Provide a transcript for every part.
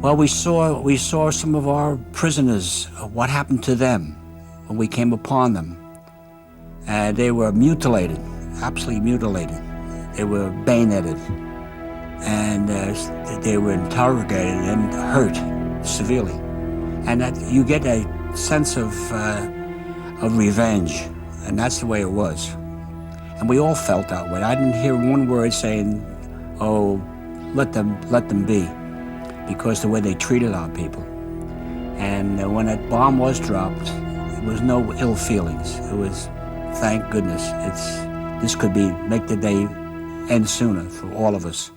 Well, we saw some of our prisoners, what happened to them when we came upon them. They were mutilated, absolutely mutilated. They were bayoneted, and they were interrogated and hurt severely. And that, you get a sense of revenge, and that's the way it was. And we all felt that way. I didn't hear one word saying, "Oh, let them be," because the way they treated our people. And when that bomb was dropped, there was no ill feelings. It was, thank goodness, this could make the day end sooner for all of us.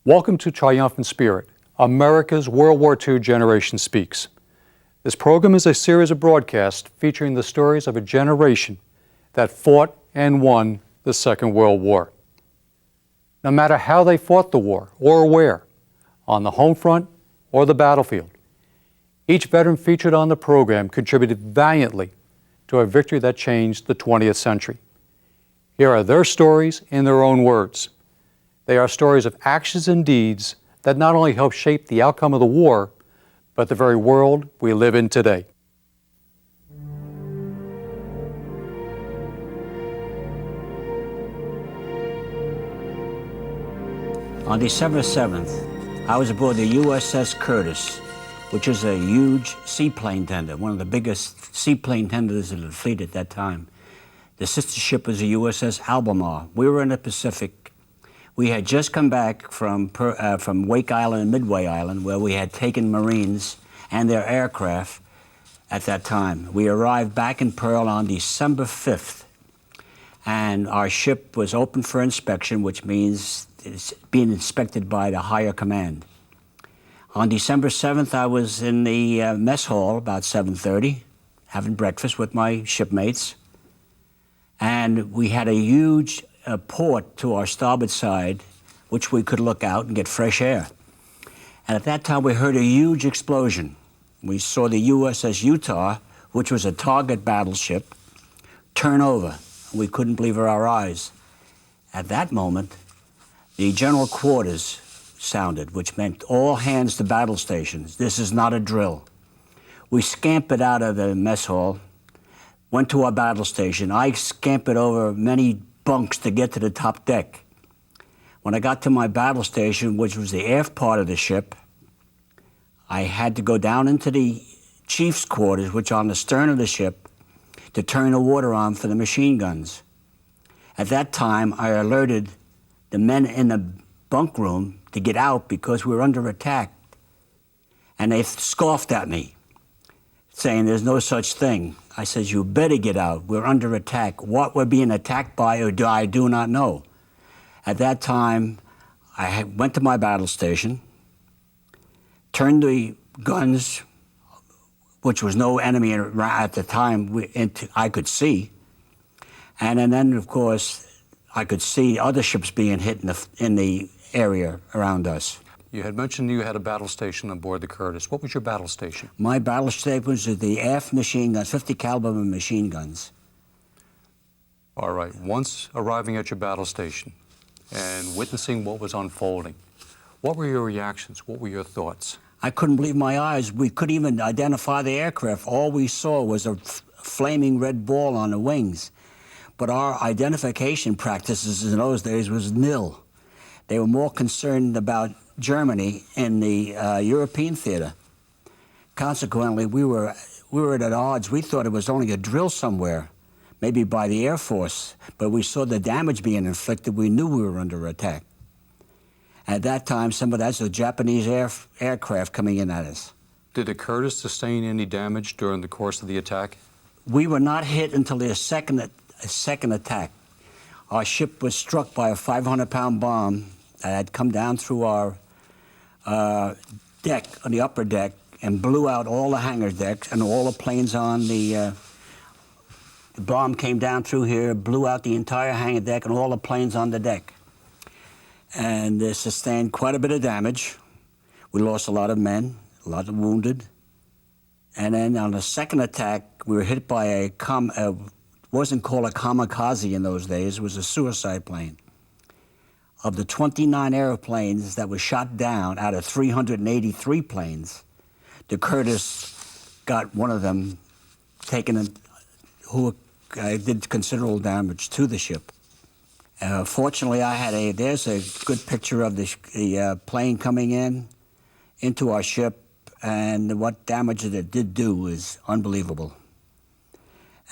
Welcome to Triumphant Spirit, America's World War II Generation Speaks. This program is a series of broadcasts featuring the stories of a generation that fought and won the Second World War. No matter how they fought the war or where, on the home front or the battlefield, each veteran featured on the program contributed valiantly to a victory that changed the 20th century. Here are their stories in their own words. They are stories of actions and deeds that not only helped shape the outcome of the war, but the very world we live in today. On December 7th, I was aboard the U.S.S. Curtis, which is a huge seaplane tender, one of the biggest seaplane tenders in the fleet at that time. The sister ship was the U.S.S. Albemarle. We were in the Pacific. We had just come back from Wake Island and Midway Island, where we had taken Marines and their aircraft at that time. We arrived back in Pearl on December 5th, and our ship was open for inspection, which means it's being inspected by the higher command. On December 7th, I was in the mess hall about 7:30, having breakfast with my shipmates, and we had a huge port to our starboard side, which we could look out and get fresh air. And at that time, we heard a huge explosion. We saw the U.S.S. Utah, which was a target battleship, turn over. We couldn't believe our eyes. At that moment, the general quarters sounded, which meant all hands to battle stations. This is not a drill. We scampered out of the mess hall, went to our battle station. I scampered over many bunks to get to the top deck. When I got to my battle station, which was the aft part of the ship, I had to go down into the chief's quarters, which are on the stern of the ship, to turn the water on for the machine guns. At that time, I alerted the men in the bunk room to get out because we were under attack. And they scoffed at me, saying there's no such thing. I said, you better get out. We're under attack. What we're being attacked by, or I do not know. At that time, I went to my battle station, turned the guns, which was no enemy at the time I could see. And then, of course, I could see other ships being hit in the area around us. You had mentioned you had a battle station on board the Curtis. What was your battle station? My battle station was the aft machine guns, 50 caliber machine guns. All right. Once arriving at your battle station and witnessing what was unfolding, what were your reactions? What were your thoughts? I couldn't believe my eyes. We couldn't even identify the aircraft. All we saw was a flaming red ball on the wings. But our identification practices in those days was nil. They were more concerned about Germany in the European theater. Consequently, we were at odds. We thought it was only a drill somewhere, maybe by the Air Force, but we saw the damage being inflicted. We knew we were under attack. At that time, some of that's the Japanese aircraft coming in at us. Did the Curtis sustain any damage during the course of the attack? We were not hit until the second attack. Our ship was struck by a 500-pound bomb that had come down through our deck, on the upper deck, and blew out all the hangar decks and all the planes on the bomb came down through here, blew out the entire hangar deck and all the planes on the deck. And sustained quite a bit of damage. We lost a lot of men, a lot of wounded. And then on the second attack, we were hit by it wasn't called a kamikaze in those days, it was a suicide plane. Of the 29 airplanes that were shot down out of 383 planes, the Curtis got one of them taken, who did considerable damage to the ship. Fortunately, there's a good picture of the plane coming into our ship, and what damage it did do is unbelievable.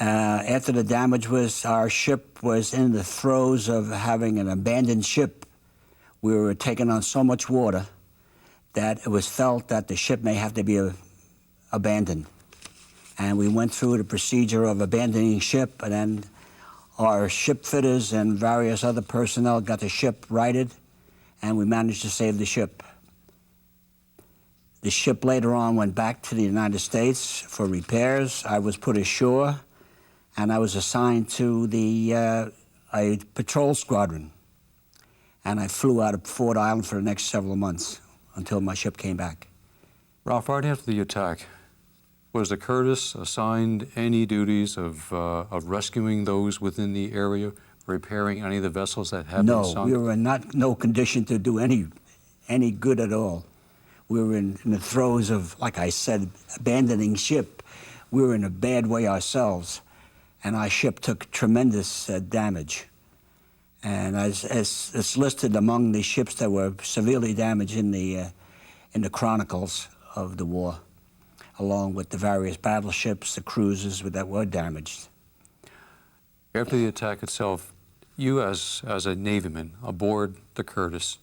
After the damage our ship was in the throes of having an abandoned ship. We were taking on so much water that it was felt that the ship may have to be abandoned. And we went through the procedure of abandoning ship, and then our ship fitters and various other personnel got the ship righted, and we managed to save the ship. The ship later on went back to the United States for repairs. I was put ashore, and I was assigned to a patrol squadron. And I flew out of Ford Island for the next several months until my ship came back. Ralph, right after the attack, was the Curtis assigned any duties of rescuing those within the area, repairing any of the vessels that had been sunk? No, we were in no condition to do any good at all. We were in the throes of, like I said, abandoning ship. We were in a bad way ourselves, and our ship took tremendous damage. And as it's listed among the ships that were severely damaged in the chronicles of the war, along with the various battleships, the cruisers that were damaged. After the attack itself, you as a Navyman aboard the Curtis,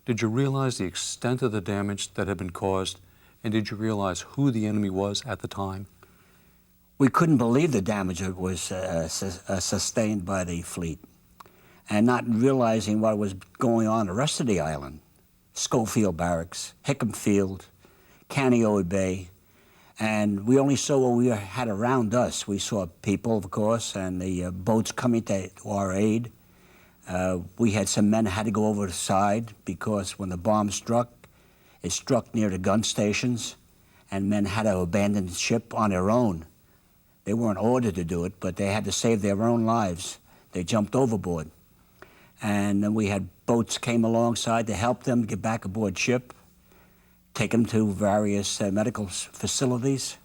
did you realize the extent of the damage that had been caused, and did you realize who the enemy was at the time? We couldn't believe the damage that was sustained by the fleet, and not realizing what was going on the rest of the island. Schofield Barracks, Hickam Field, Canioe Bay, and we only saw what we had around us. We saw people, of course, and the boats coming to our aid. We had some men had to go over the side because when the bomb struck, it struck near the gun stations, and men had to abandon the ship on their own. They weren't ordered to do it, but they had to save their own lives. They jumped overboard. And then we had boats came alongside to help them get back aboard ship, take them to various medical facilities.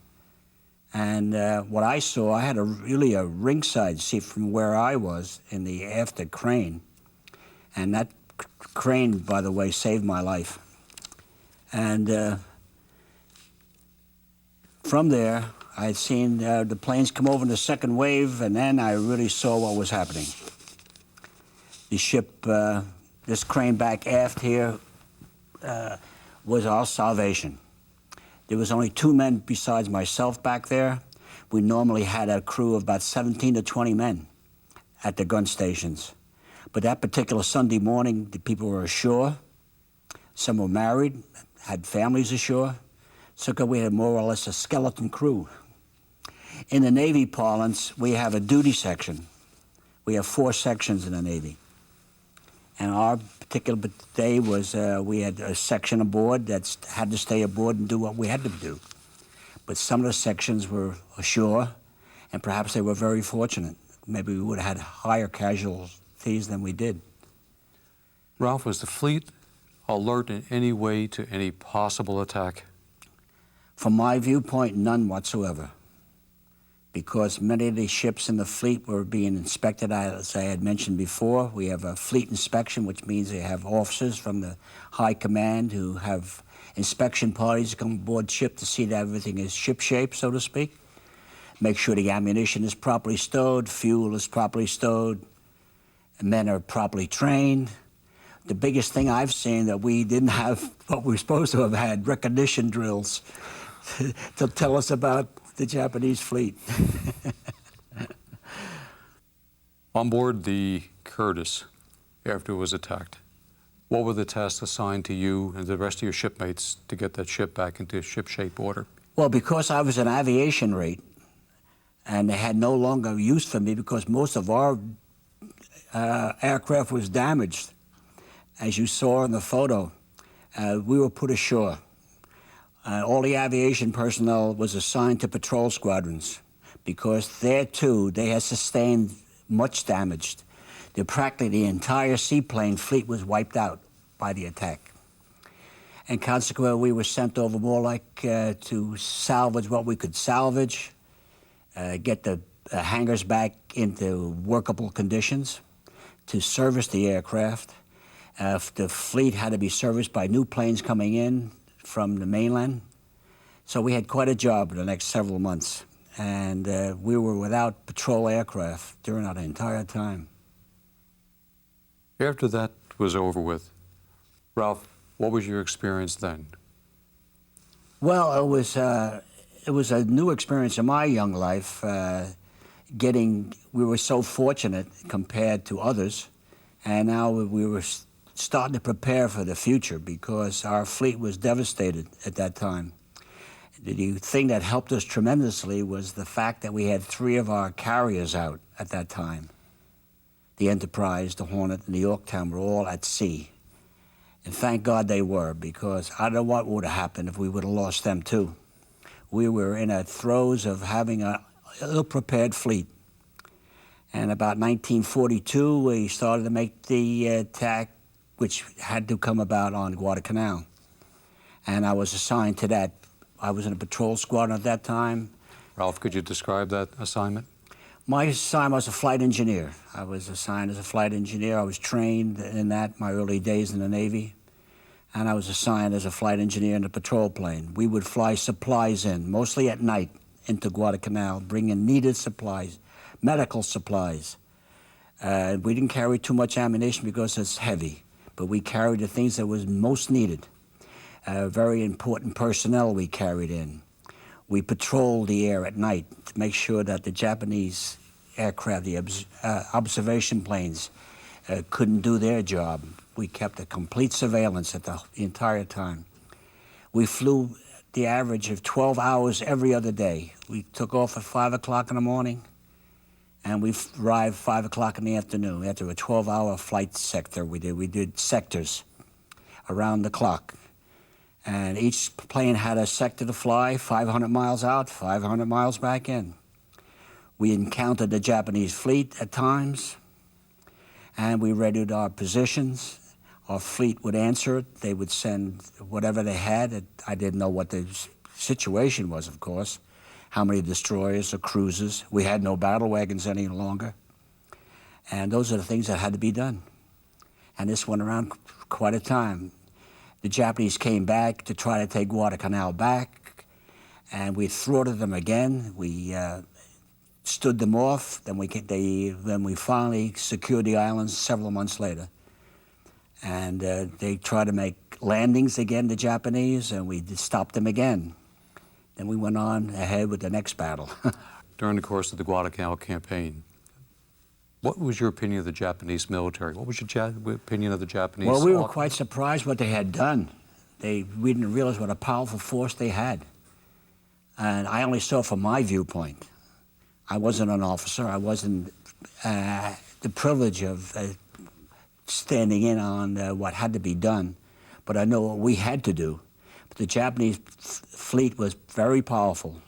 And what I saw, I had really a ringside seat from where I was in the after crane. And that crane, by the way, saved my life. And from there, I had seen the planes come over in the second wave, and then I really saw what was happening. The ship, this crane back aft here, was our salvation. There was only 2 men besides myself back there. We normally had a crew of about 17 to 20 men at the gun stations. But that particular Sunday morning, the people were ashore. Some were married, had families ashore. So we had more or less a skeleton crew. In the Navy parlance, we have a duty section. We have 4 sections in the Navy. And our particular day was we had a section aboard that had to stay aboard and do what we had to do. But some of the sections were ashore, and perhaps they were very fortunate. Maybe we would have had higher casualties than we did. Ralph, was the fleet alert in any way to any possible attack? From my viewpoint, none whatsoever. because many of the ships in the fleet were being inspected. As I had mentioned before, we have a fleet inspection, which means they have officers from the high command who have inspection parties come aboard ship to see that everything is ship-shape, so to speak. Make sure the ammunition is properly stowed, fuel is properly stowed, and men are properly trained. The biggest thing I've seen that we didn't have what we were supposed to have had, recognition drills to tell us about the Japanese fleet. On board the Curtis, after it was attacked, what were the tasks assigned to you and the rest of your shipmates to get that ship back into ship-shape order? Well, because I was an aviation rate, and they had no longer use for me because most of our aircraft was damaged. As you saw in the photo, we were put ashore. All the aviation personnel was assigned to patrol squadrons because there too they had sustained much damage. Practically the entire seaplane fleet was wiped out by the attack. And consequently, we were sent over more like to salvage what we could salvage, get the hangars back into workable conditions, to service the aircraft. The fleet had to be serviced by new planes coming in from the mainland. So we had quite a job in the next several months. And we were without patrol aircraft during that entire time. After that was over with, Ralph, what was your experience then? Well, it was a new experience in my young life. We were so fortunate compared to others, and now we were starting to prepare for the future because our fleet was devastated at that time. The thing that helped us tremendously was the fact that we had 3 of our carriers out at that time. The Enterprise, the Hornet, and the Yorktown were all at sea. And thank God they were, because I don't know what would have happened if we would have lost them too. We were in the throes of having an ill-prepared fleet. And about 1942, we started to make the attack, which had to come about on Guadalcanal. And I was assigned to that. I was in a patrol squadron at that time. Ralph, could you describe that assignment? My assignment was a flight engineer. I was assigned as a flight engineer. I was trained in that my early days in the Navy. And I was assigned as a flight engineer in a patrol plane. We would fly supplies in, mostly at night, into Guadalcanal, bringing needed supplies, medical supplies. We didn't carry too much ammunition because it's heavy, but we carried the things that was most needed. Very important personnel we carried in. We patrolled the air at night to make sure that the Japanese aircraft, the observation planes, couldn't do their job. We kept a complete surveillance at the entire time. We flew the average of 12 hours every other day. We took off at 5 o'clock in the morning, and we arrived 5 o'clock in the afternoon. After a 12-hour flight sector, we did sectors around the clock. And each plane had a sector to fly, 500 miles out, 500 miles back in. We encountered the Japanese fleet at times, and we readied our positions. Our fleet would answer it. They would send whatever they had. I didn't know what the situation was, of course, how many destroyers or cruisers. We had no battle wagons any longer. And those are the things that had to be done. And this went around quite a time. The Japanese came back to try to take Guadalcanal back, and we thwarted them again. We stood them off. Then we finally secured the islands several months later. And they tried to make landings again, the Japanese, and we stopped them again. Then we went on ahead with the next battle. During the course of the Guadalcanal campaign, what was your opinion of the Japanese military? What was your opinion of the Japanese? Well, we were quite surprised what they had done. We didn't realize what a powerful force they had. And I only saw it from my viewpoint. I wasn't an officer. I wasn't the privilege of standing in on what had to be done. But I know what we had to do. But the Japanese fleet was very powerful.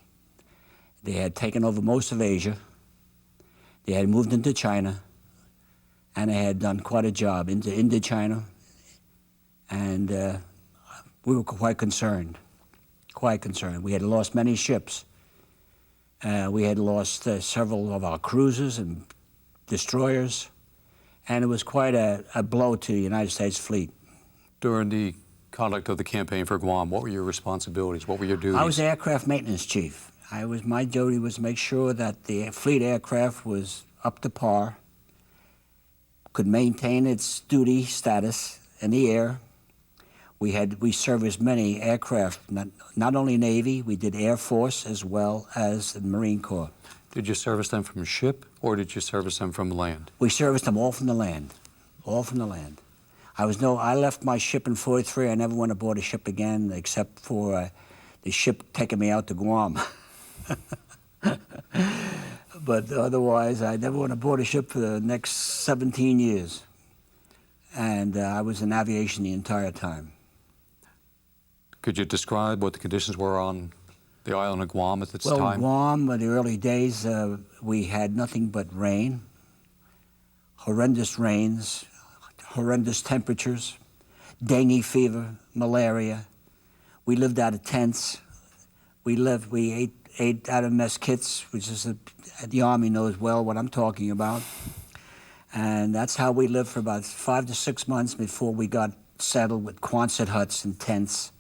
They had taken over most of Asia. They had moved into China, and they had done quite a job into Indochina, and we were quite concerned, We had lost many ships, We had lost several of our cruisers and destroyers, and it was quite a blow to the United States fleet. During the conduct of the campaign for Guam, what were your responsibilities? What were your duties? I was aircraft maintenance chief. My duty was to make sure that the fleet aircraft was up to par, could maintain its duty status in the air. We serviced many aircraft, not only Navy, we did Air Force as well as the Marine Corps. Did you service them from ship, or did you service them from land? We serviced them all from the land, all from the land. I left my ship in '43. I never went aboard a ship again, except for the ship taking me out to Guam. But otherwise, I never went aboard a ship for the next 17 years. And I was in aviation the entire time. Could you describe what the conditions were on the island of Guam at this time? Well, Guam, in the early days, we had nothing but rain, horrendous rains, horrendous temperatures, dengue fever, malaria. We lived out of tents. We ate out of mess kits, which is the Army knows well what I'm talking about. And that's how we lived for about 5 to 6 months before we got settled with Quonset huts and tents.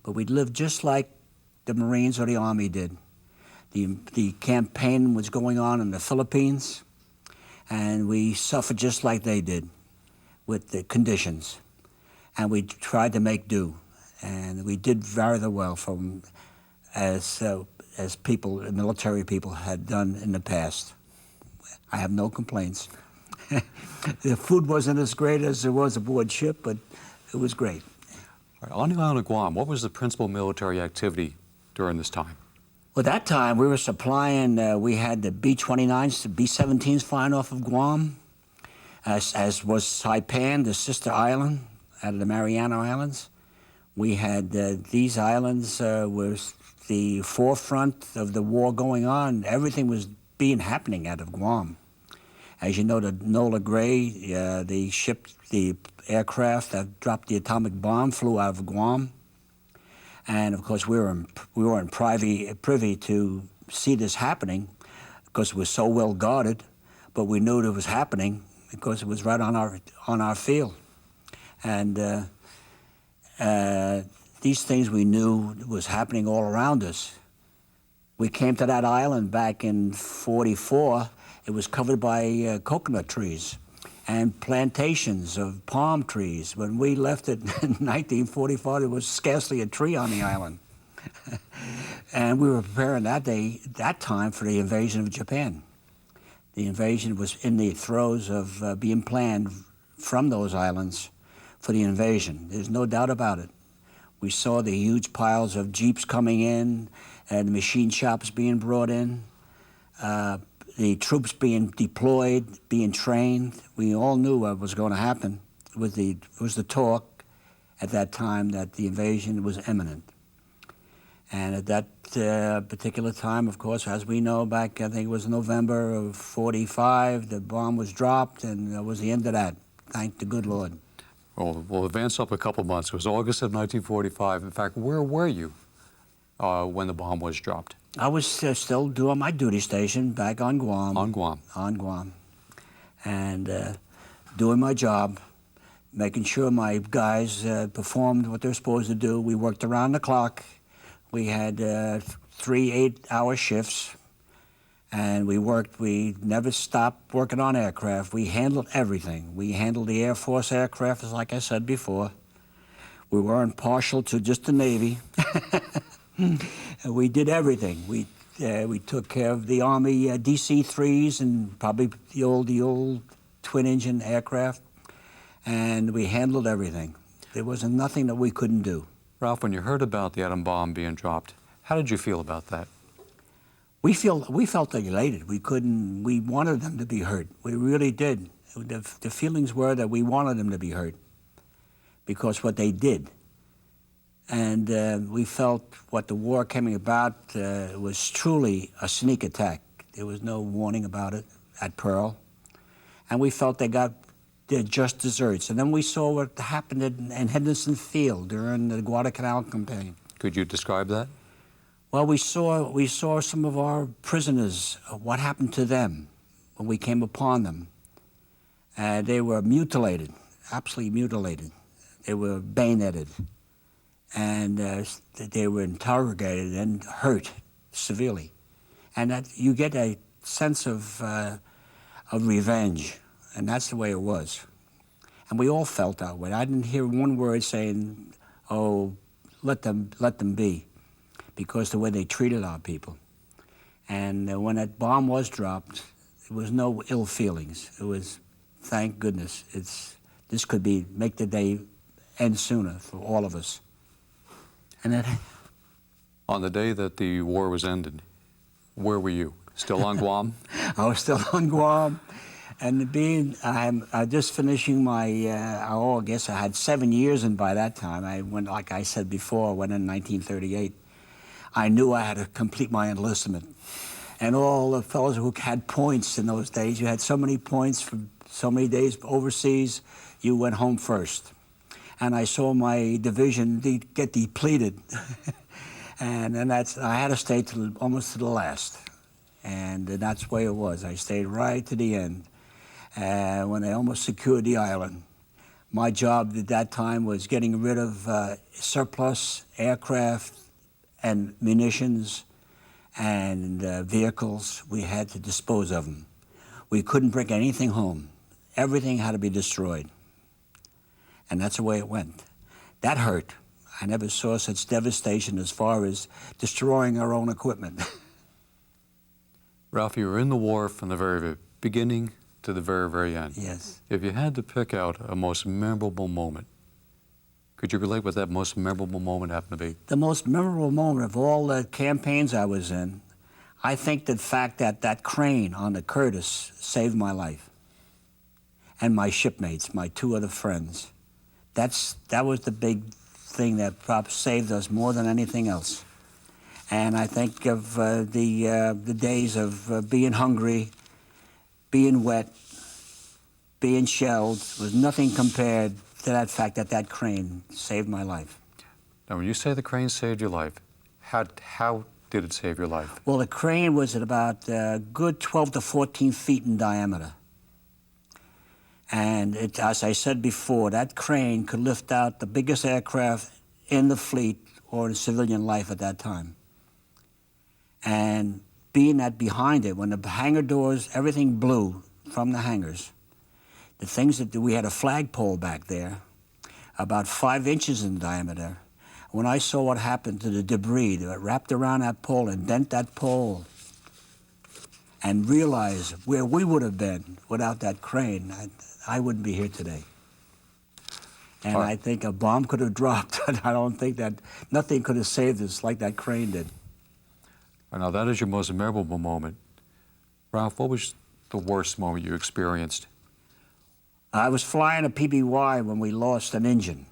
But we lived just like the Marines or the Army did. The campaign was going on in the Philippines, and we suffered just like they did with the conditions. And we tried to make do, and we did very well as people, military people had done in the past. I have no complaints. The food wasn't as great as it was aboard ship, but it was great. On the island of Guam, what was the principal military activity during this time? Well, that time we were supplying, we had the B-29s, the B-17s flying off of Guam, as was Saipan, the sister island out of the Mariana Islands. We had these islands were the forefront of the war going on. Everything was happening out of Guam. As you know, the Nola Gray, the aircraft that dropped the atomic bomb flew out of Guam. And of course, we weren't privy to see this happening because it was so well guarded, but we knew it was happening because it was right on our field. And these things we knew was happening all around us. We came to that island back in '44. It was covered by coconut trees and plantations of palm trees. When we left it in 1945, there was scarcely a tree on the island. And we were preparing that time for the invasion of Japan. The invasion was in the throes of being planned from those islands for the invasion. There's no doubt about it. We saw the huge piles of jeeps coming in, and the machine shops being brought in, the troops being deployed, being trained. We all knew what was going to happen. It was the talk at that time that the invasion was imminent. And at that particular time, of course, as we know, back, I think it was November of '45, the bomb was dropped, and that was the end of that. Thank the good Lord. Well, we'll advance up a couple months. It was August of 1945. In fact, where were you when the bomb was dropped? I was still doing my duty station back on Guam. On Guam. On Guam. And doing my job, making sure my guys performed what they're supposed to do. We worked around the clock. We had 3 8-hour shifts, and we never stopped working on aircraft. We handled everything. We handled the Air Force aircraft, as like I said before. We weren't partial to just the Navy. We did everything. We took care of the Army DC-3s and probably the old twin-engine aircraft, and we handled everything. There wasn't nothing that we couldn't do. Ralph, when you heard about the atom bomb being dropped, how did you feel about that? We felt elated. We wanted them to be hurt. We really did. The feelings were that we wanted them to be hurt because what they did. And we felt what the war coming about was truly a sneak attack. There was no warning about it at Pearl. And we felt they got their just desserts. And then we saw what happened in Henderson Field during the Guadalcanal campaign. Could you describe that? Well, we saw some of our prisoners, what happened to them when we came upon them. They were mutilated, absolutely mutilated. They were bayoneted, and they were interrogated and hurt severely. And that you get a sense of revenge, and that's the way it was. And we all felt that way. I didn't hear one word saying, "Oh, let them be," because the way they treated our people. And when that bomb was dropped, there was no ill feelings. It was, thank goodness, this could make the day end sooner for all of us. And that. On the day that the war was ended, where were you? Still on Guam? I was still on Guam. And I'm just finishing my, I guess I had 7 years in by that time. I went, like I said before, I went in 1938. I knew I had to complete my enlistment. And all the fellows who had points in those days, you had so many points for so many days overseas, you went home first. And I saw my division get depleted. and I had to stay almost to the last. And that's the way it was. I stayed right to the end. When they almost secured the island. My job at that time was getting rid of surplus aircraft and munitions and vehicles. We had to dispose of them. We couldn't bring anything home. Everything had to be destroyed. And that's the way it went. That hurt. I never saw such devastation as far as destroying our own equipment. Ralph, you were in the war from the very beginning to the very, very end. Yes. If you had to pick out a most memorable moment, could you relate what that most memorable moment happened to be? The most memorable moment of all the campaigns I was in, I think the fact that crane on the Curtis saved my life. And my shipmates, my two other friends. That was the big thing that perhaps saved us more than anything else. And I think of the days of being hungry, being wet, being shelled, was nothing compared to that fact that crane saved my life. Now, when you say the crane saved your life, how did it save your life? Well, the crane was at about a good 12 to 14 feet in diameter. And as I said before, that crane could lift out the biggest aircraft in the fleet or in civilian life at that time. And being that behind it, when the hangar doors, everything blew from the hangars. The things that we had a flagpole back there, about 5 inches in diameter. When I saw what happened to the debris that wrapped around that pole and bent that pole, and realized where we would have been without that crane, I wouldn't be here today. And I think a bomb could have dropped. I don't think that nothing could have saved us like that crane did. Now, that is your most memorable moment. Ralph, what was the worst moment you experienced? I was flying a PBY when we lost an engine.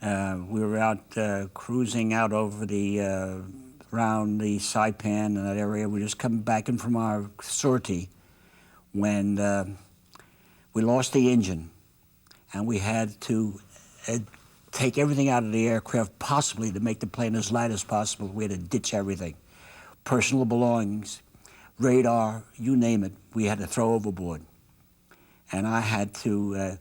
We were out cruising out over around the Saipan and that area. We just come back in from our sortie when we lost the engine, and we had to take everything out of the aircraft possibly to make the plane as light as possible. We had to ditch everything. Personal belongings, radar, you name it, we had to throw overboard. And I had to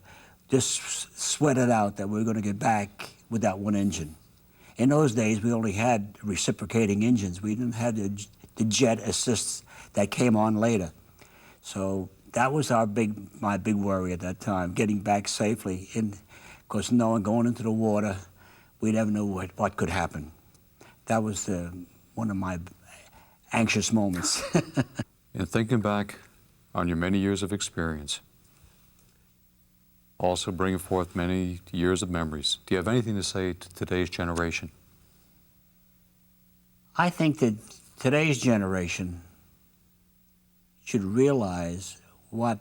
just sweat it out that we were going to get back with that one engine. In those days, we only had reciprocating engines. We didn't have the jet assists that came on later. So that was my big worry at that time, getting back safely. Because knowing going into the water, we never knew what could happen. That was one of my anxious moments. And thinking back on your many years of experience, also bringing forth many years of memories, do you have anything to say to today's generation? I think that today's generation should realize what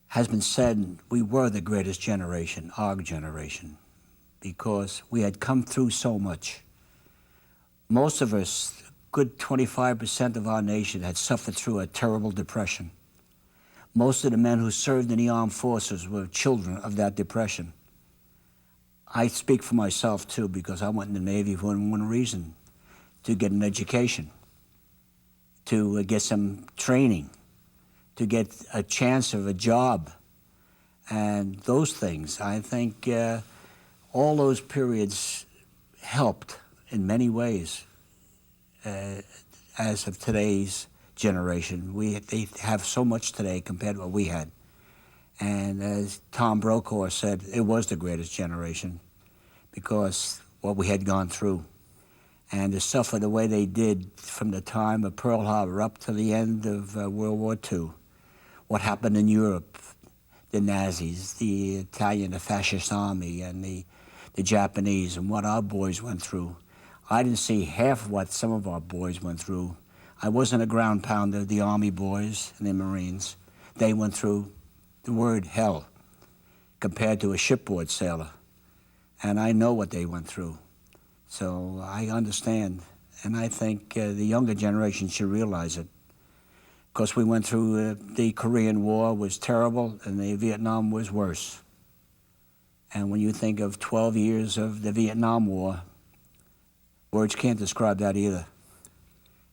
has been said. We were the greatest generation, our generation, because we had come through so much. Most of us, good 25% of our nation, had suffered through a terrible depression. Most of the men who served in the armed forces were children of that depression. I speak for myself too, because I went in the Navy for one reason, to get an education, to get some training, to get a chance of a job, and those things. I think all those periods helped in many ways. As of today's generation, they have so much today compared to what we had. And as Tom Brokaw said, it was the greatest generation because what we had gone through. And to suffer the way they did from the time of Pearl Harbor up to the end of World War II, what happened in Europe, the Nazis, the Italian, the fascist army, and the Japanese, and what our boys went through. I didn't see half of what some of our boys went through. I wasn't a ground pounder, the Army boys and the Marines. They went through the word hell compared to a shipboard sailor. And I know what they went through. So I understand. And I think the younger generation should realize it. Because we went through the Korean War was terrible, and the Vietnam was worse. And when you think of 12 years of the Vietnam War, words can't describe that either.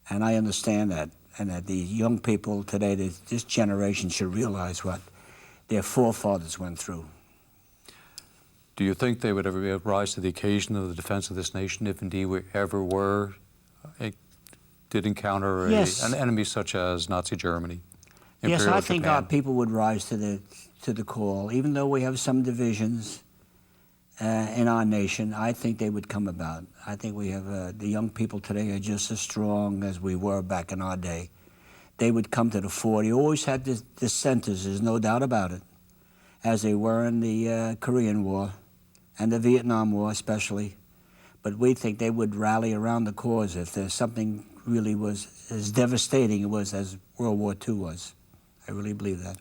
And I understand that, and that the young people today, this generation, should realize what their forefathers went through. Do you think they would ever rise to the occasion of the defense of this nation, if indeed we ever did encounter an enemy such as Nazi Germany? Yes, I think Japan? our people would rise to the call. Even though we have some divisions in our nation, I think they would come about. I think we have, the young people today are just as strong as we were back in our day. They would come to the fore. You always had the dissenters, there's no doubt about it, as they were in the Korean War and the Vietnam War especially. But we think they would rally around the cause if there's something really was as devastating it was as World War II was. I really believe that.